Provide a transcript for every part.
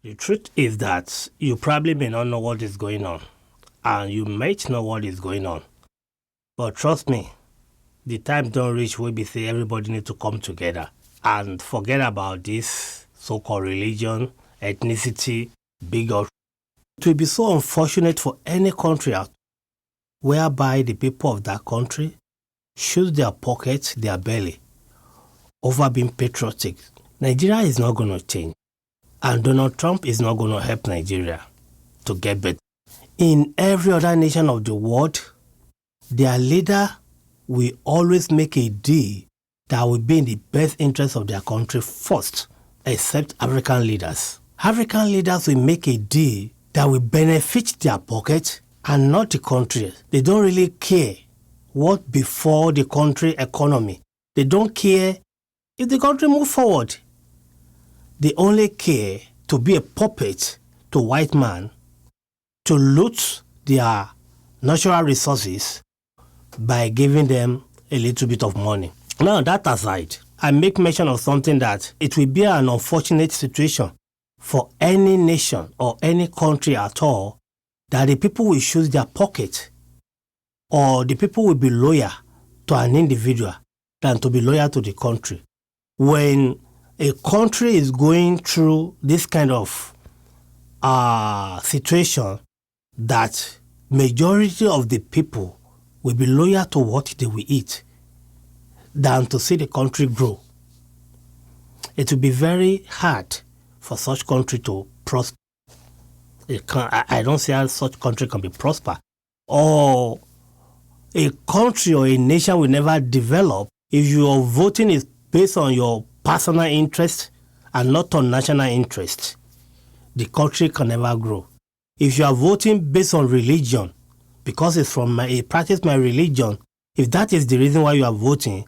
The truth is that you probably may not know what is going on, and you might know what is going on. But trust me, the time don't reach where we say everybody need to come together and forget about this so-called religion, ethnicity, bigotry. It will be so unfortunate for any country out whereby the people of that country shoot their pockets, their belly, over being patriotic. Nigeria is not going to change. And Donald Trump is not going to help Nigeria to get better. In every other nation of the world, their leader will always make a deal that will be in the best interest of their country first, except African leaders. African leaders will make a deal that will benefit their pocket and not the country. They don't really care what before the country economy. They don't care if the country move forward. They only care to be a puppet to white man, to loot their natural resources by giving them a little bit of money. Now, that aside, I make mention of something that it will be an unfortunate situation for any nation or any country at all that the people will choose their pocket or the people will be loyal to an individual than to be loyal to the country. When a country is going through this kind of situation that majority of the people will be loyal to what they will eat than to see the country grow, it will be very hard for such country to prosper. I don't see how such country can be prosper. Or a country or a nation will never develop if your voting is based on your personal interest and not on national interest. The country can never grow. If you are voting based on religion, because it's from I practice my religion, if that is the reason why you are voting,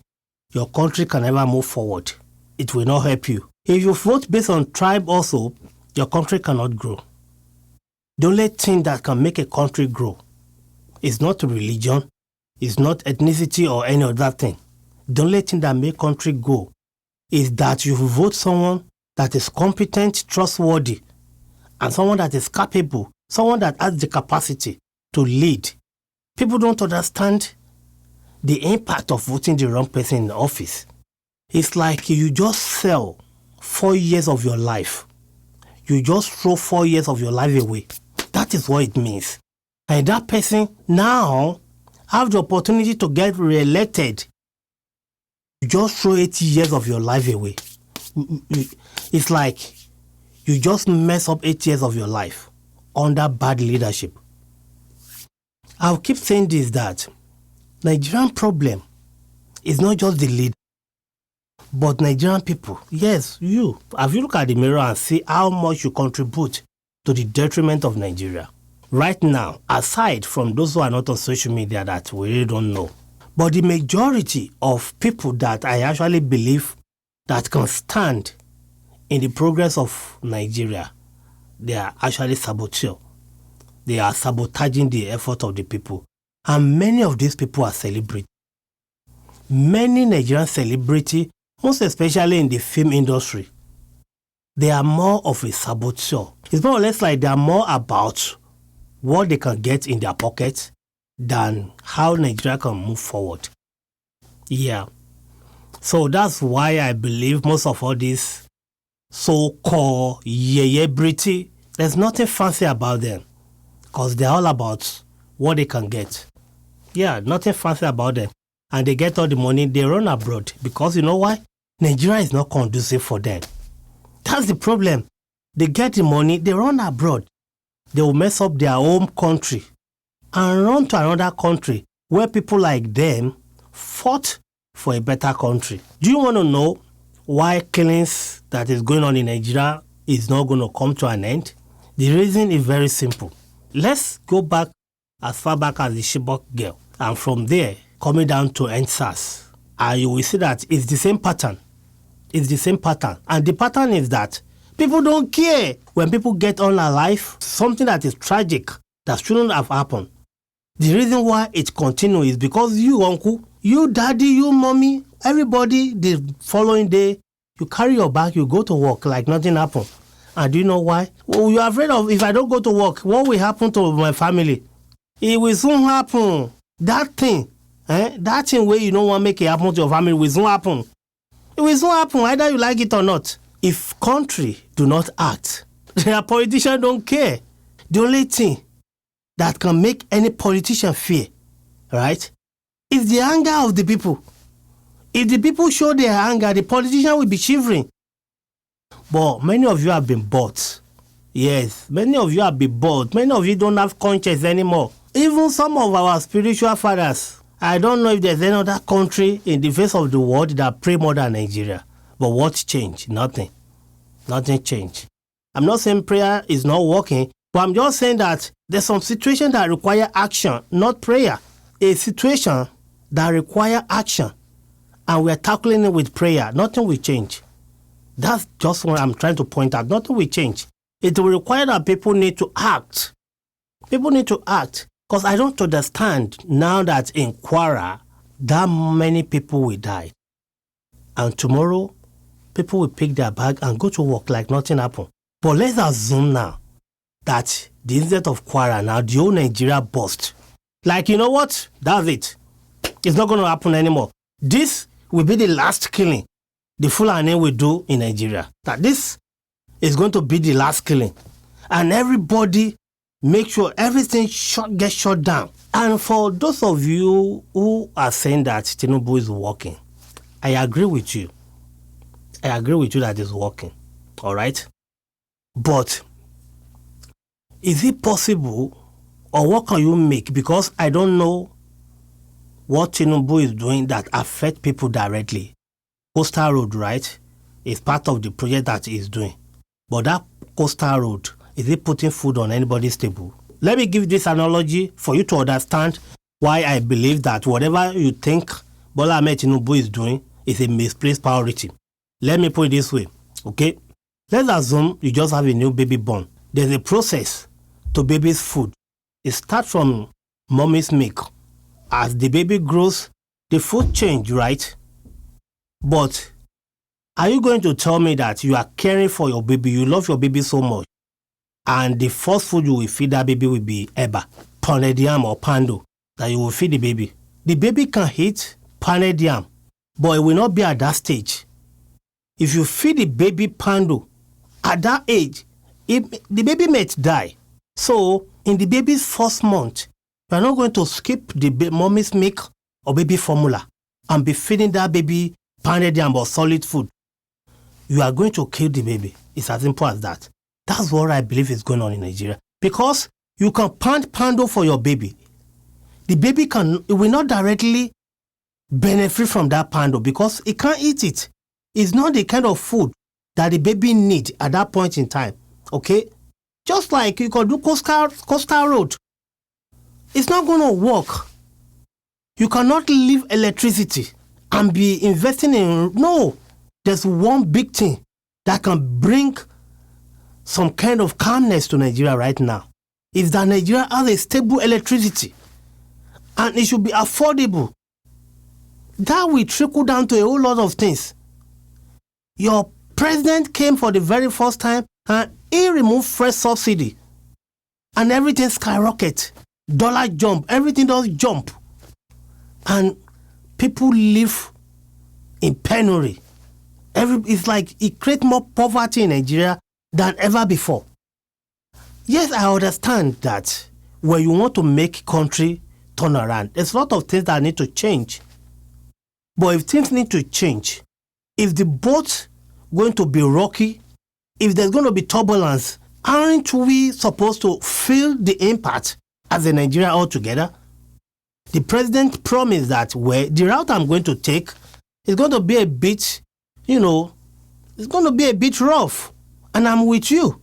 your country can never move forward. It will not help you. If you vote based on tribe also, your country cannot grow. The only thing that can make a country grow is not religion, is not ethnicity or any other thing. The only thing that make country grow is that you vote someone that is competent, trustworthy, and someone that is capable, someone that has the capacity to lead. People don't understand the impact of voting the wrong person in the office. It's like you just sell 4 years of your life. You just throw 4 years of your life away. That is what it means. And that person now have the opportunity to get re-elected. You just throw 80 years of your life away. It's like you just mess up 8 years of your life under bad leadership. I'll keep saying this, that Nigerian problem is not just the leader, but Nigerian people. Yes, you. Have you look at the mirror and see how much you contribute to the detriment of Nigeria? Right now, aside from those who are not on social media that we really don't know, but the majority of people that I actually believe that can stand in the progress of Nigeria, they are actually saboteurs. They are sabotaging the effort of the people. And many of these people are celebrities. Many Nigerian celebrities, most especially in the film industry, they are more of a saboteur. It's more or less like they are more about what they can get in their pockets than how Nigeria can move forward. Yeah. So that's why I believe most of all this so-called yeye-brity, there's nothing fancy about them because they're all about what they can get. Yeah, nothing fancy about them. And they get all the money, they run abroad because you know why? Nigeria is not conducive for them. That's the problem. They get the money, they run abroad. They will mess up their home country and run to another country where people like them fought for a better country. Do you want to know why killings that is going on in Nigeria is not going to come to an end? The reason is very simple. Let's go back as far back as the Chibok girl, and from there coming down to EndSARS, and you will see that it's the same pattern. It's the same pattern, and the pattern is that people don't care when people get unalive, something that is tragic that shouldn't have happened. The reason why it continues is because you, uncle, you, daddy, you, mommy, everybody, the following day, you carry your bag, you go to work like nothing happened. And do you know why? Well, you're afraid of if I don't go to work, what will happen to my family? It will soon happen. That thing where you don't want to make it happen to your family will soon happen. It will soon happen, either you like it or not. If country do not act, their politicians don't care. The only thing that can make any politician fear, right, is the anger of the people. If the people show their anger, the politician will be shivering. But many of you have been bought. Yes, many of you have been bought. Many of you don't have conscience anymore. Even some of our spiritual fathers, I don't know if there's any other country in the face of the world that pray more than Nigeria. But what changed? Nothing. Nothing changed. I'm not saying prayer is not working, but I'm just saying that there's some situations that require action, not prayer. A situation that require action, and we're tackling it with prayer, nothing will change. That's just what I'm trying to point out. Nothing will change. It will require that people need to act. People need to act. Because I don't understand now that in Kwara, that many people will die. And tomorrow, people will pick their bag and go to work like nothing happened. But let's assume now that the incident of Kwara, now the whole Nigeria burst. Like, you know what? That's it. It's not going to happen anymore. This will be the last killing the Fulani will do in Nigeria. That this is going to be the last killing. And everybody make sure everything gets shut down. And for those of you who are saying that Tinubu is working, I agree with you. I agree with you that it's working. All right? But is it possible, or what can you make? Because I don't know what Tinubu is doing that affect people directly. Coastal Road, right, is part of the project that he's doing. But that Coastal Road, is it putting food on anybody's table? Let me give this analogy for you to understand why I believe that whatever you think Bola Ahmed Tinubu is doing is a misplaced priority. Let me put it this way, okay? Let's assume you just have a new baby born. There's a process to baby's food. It starts from mommy's milk. As the baby grows, the food change, right? But are you going to tell me that you are caring for your baby, you love your baby so much, and the first food you will feed that baby will be eba, pounded yam or pando, that you will feed the baby? The baby can eat pounded yam, but it will not be at that stage. If you feed the baby pando at that age, the baby may die. So in the baby's first month, you are not going to skip the mommy's milk or baby formula and be feeding that baby pounded yam or solid food. You are going to kill the baby. It's as simple as that. That's what I believe is going on in Nigeria. Because you can pound pando for your baby. The baby it will not directly benefit from that pando because it can't eat it. It's not the kind of food that the baby needs at that point in time. Okay? Just like you can do Coastal Road. It's not going to work. You cannot leave electricity and be investing in... No. There's one big thing that can bring some kind of calmness to Nigeria right now. Is that Nigeria has a stable electricity. And it should be affordable. That will trickle down to a whole lot of things. Your president came for the very first time and he removed fresh subsidy. And everything skyrocket. Dollar jump. Everything does jump. And people live in penury. It's like it creates more poverty in Nigeria than ever before. Yes, I understand that when you want to make country turn around, there's a lot of things that need to change. But if things need to change, if the boat's going to be rocky, if there's going to be turbulence, aren't we supposed to feel the impact as a Nigeria altogether? The president promised that the route I'm going to take is going to be a bit, it's going to be a bit rough. And I'm with you.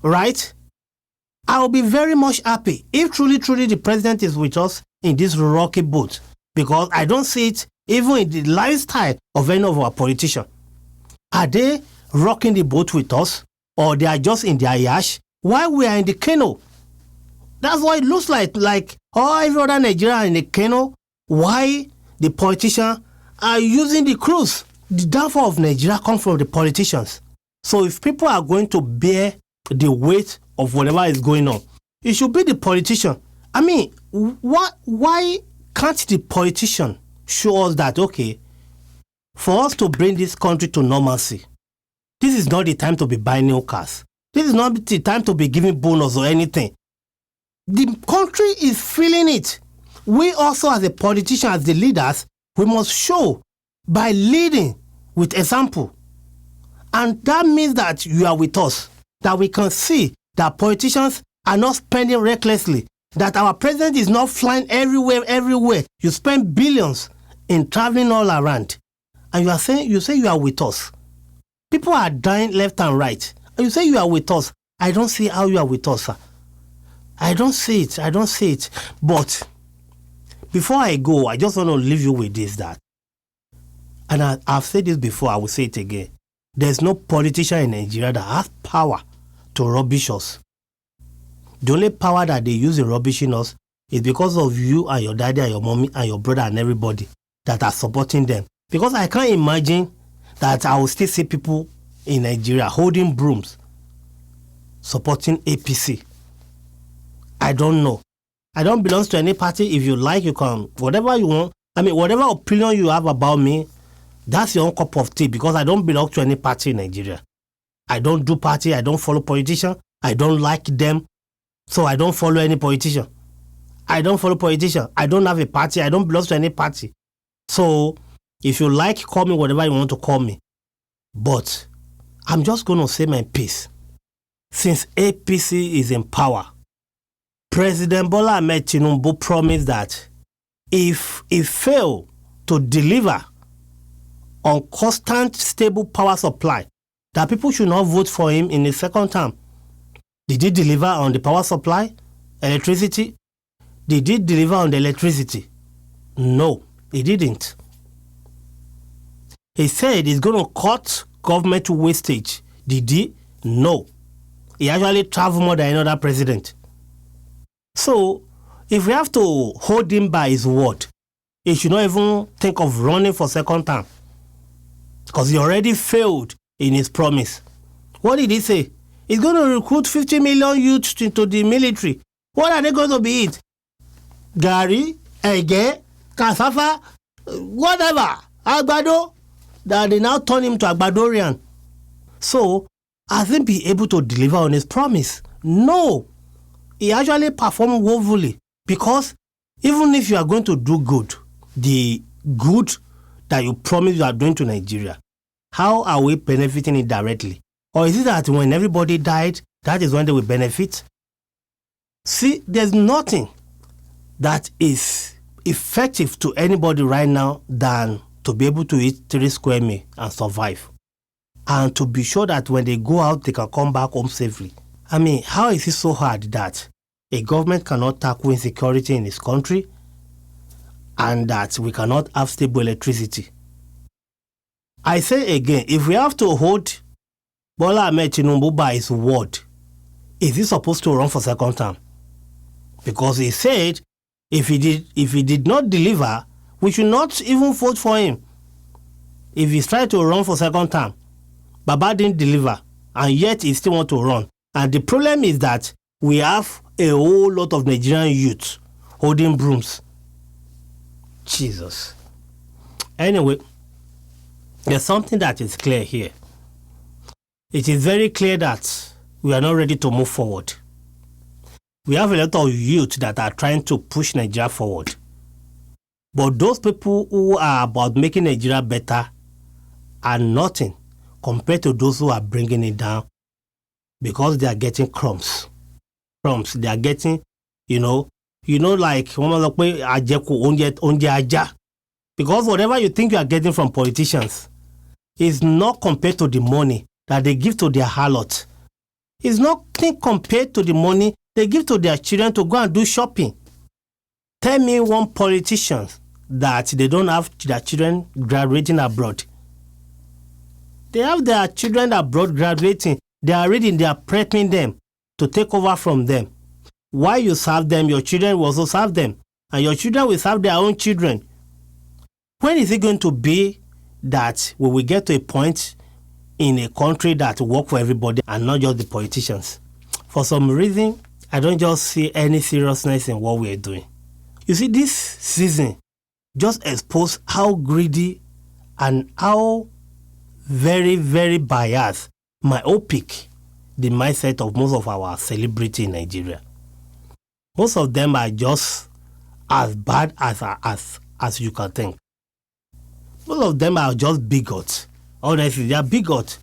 Right? I'll be very much happy if truly the president is with us in this rocky boat. Because I don't see it even in the lifestyle of any of our politicians. Are they rocking the boat with us? Or they are just in their yash while we are in the canoe? That's what it looks like. Like every other Nigerian in the canoe. Why the politicians are using the cruise? The downfall of Nigeria comes from the politicians. So if people are going to bear the weight of whatever is going on, it should be the politician. I mean, why can't the politician show us that, okay, for us to bring this country to normalcy, this is not the time to be buying new cars. This is not the time to be giving bonus or anything. The country is feeling it. We also, as a politician, as the leaders, we must show by leading with example. And that means that you are with us, that we can see that politicians are not spending recklessly, that our president is not flying everywhere. You spend billions in traveling all around. And you say you are with us. People are dying left and right. And you say you are with us. I don't see how you are with us, sir. I don't see it. But before I go, I just want to leave you with this, that. And I've said this before, I will say it again. There's no politician in Nigeria that has power to rubbish us. The only power that they use in rubbishing us is because of you and your daddy and your mommy and your brother and everybody that are supporting them. Because I can't imagine that I will still see people in Nigeria holding brooms supporting APC. I don't know. I don't belong to any party. If you like, you can, whatever you want. I mean, whatever opinion you have about me, that's your own cup of tea, because I don't belong to any party in Nigeria. I don't do party. I don't follow politicians. I don't like them. So I don't follow any politician. I don't have a party. I don't belong to any party. So if you like, call me whatever you want to call me. But I'm just going to say my piece. Since APC is in power, President Bola Ahmed Tinubu promised that if he failed to deliver on constant, stable power supply, that people should not vote for him in the second term. Did he deliver on the power supply? Electricity? Did he deliver on the electricity? No, he didn't. He said he's going to cut government wastage. Did he? No. He actually traveled more than any other president. So, if we have to hold him by his word, he should not even think of running for second term, because he already failed in his promise. What did he say? He's going to recruit 50 million youths into the military. What are they going to be it? Gari, Ege, Cassava, whatever, Agbado, that they now turn him to Agbadorian. So, has he been able to deliver on his promise? No. He actually performed woefully, because even if you are going to do good, the good that you promise you are doing to Nigeria, how are we benefiting it directly? Or is it that when everybody died, that is when they will benefit? See, there's nothing that is effective to anybody right now than to be able to eat 3 square meals and survive. And to be sure that when they go out, they can come back home safely. I mean, how is it so hard that a government cannot tackle insecurity in its country and that we cannot have stable electricity? I say again, if we have to hold Bola Ahmed Tinubu by his word, is he supposed to run for second term? Because he said if he did not deliver, we should not even vote for him. If he's trying to run for second term, Baba didn't deliver, and yet he still want to run. And the problem is that we have a whole lot of Nigerian youth holding brooms. Jesus. Anyway, there's something that is clear here. It is very clear that we are not ready to move forward. We have a lot of youth that are trying to push Nigeria forward. But those people who are about making Nigeria better are nothing compared to those who are bringing it down, because they are getting crumbs. They are getting, like, because whatever you think you are getting from politicians is not compared to the money that they give to their harlots. It's nothing compared to the money they give to their children to go and do shopping. Tell me one politician that they don't have their children graduating abroad. They have their children abroad graduating. They are reading, they are prepping them to take over from them. While you serve them, your children will also serve them. And your children will serve their own children. When is it going to be that we will get to a point in a country that work for everybody and not just the politicians. For some reason, I don't just see any seriousness in what we are doing. You see, this season just exposed how greedy and how very, very biased, myopic the mindset of most of our celebrities in Nigeria. Most of them are just as bad as you can think. Most of them are just bigots. Honestly, they are bigots.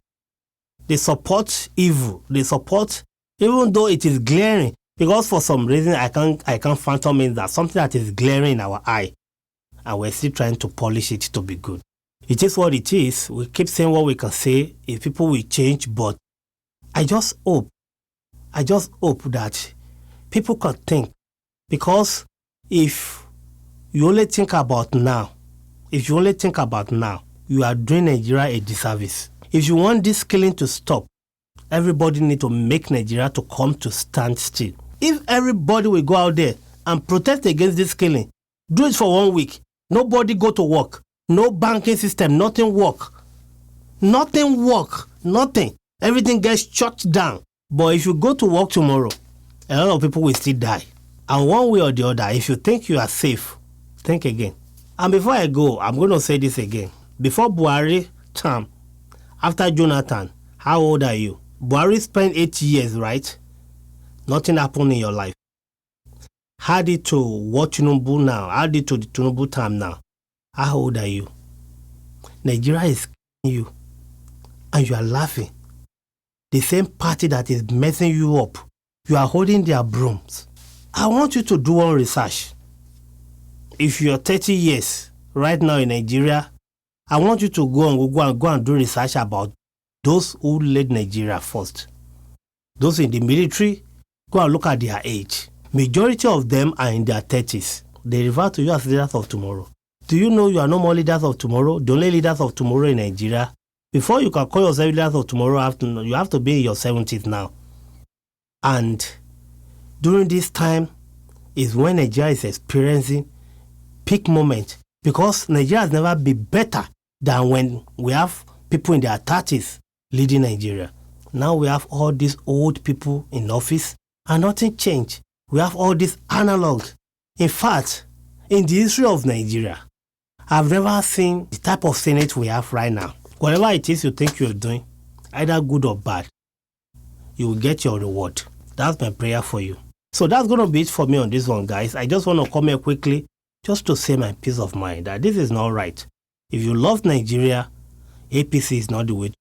They support evil. They support, even though it is glaring, because for some reason I can't fathom it that something that is glaring in our eye, and we're still trying to polish it to be good. It is what it is. We keep saying what we can say if people will change, but I just hope that people can think, because if you only think about now, you are doing Nigeria a disservice. If you want this killing to stop, everybody need to make Nigeria to come to stand still. If everybody will go out there and protest against this killing, do it for 1 week. Nobody go to work. No banking system. Nothing work. Nothing. Everything gets shut down. But if you go to work tomorrow, a lot of people will still die. And one way or the other, if you think you are safe, think again. And before I go, I'm going to say this again. Before Buhari term, after Jonathan, how old are you? Buhari spent 8 years, right? Nothing happened in your life. Add it to what Tinubu now. Add it to the Tinubu term now. How old are you? Nigeria is killing you. And you are laughing. The same party that is messing you up, you are holding their brooms. I want you to do one research. If you're 30 years right now in Nigeria, I want you to go and do research about those who led Nigeria first. Those in the military, go and look at their age. Majority of them are in their 30s. They refer to you as leaders of tomorrow. Do you know you are no more leaders of tomorrow? The only leaders of tomorrow in Nigeria. Before you can call yourself leaders of tomorrow, you have to be in your 70s now. And during this time is when Nigeria is experiencing peak moment, because Nigeria has never been better than when we have people in their 30s leading Nigeria. Now we have all these old people in office and nothing changed. We have all this analog. In fact, in the history of Nigeria, I've never seen the type of Senate we have right now. Whatever it is you think you're doing, either good or bad, you will get your reward. That's my prayer for you. So that's going to be it for me on this one, guys. I just want to come here quickly just to say my peace of mind that this is not right. If you love Nigeria, APC is not the way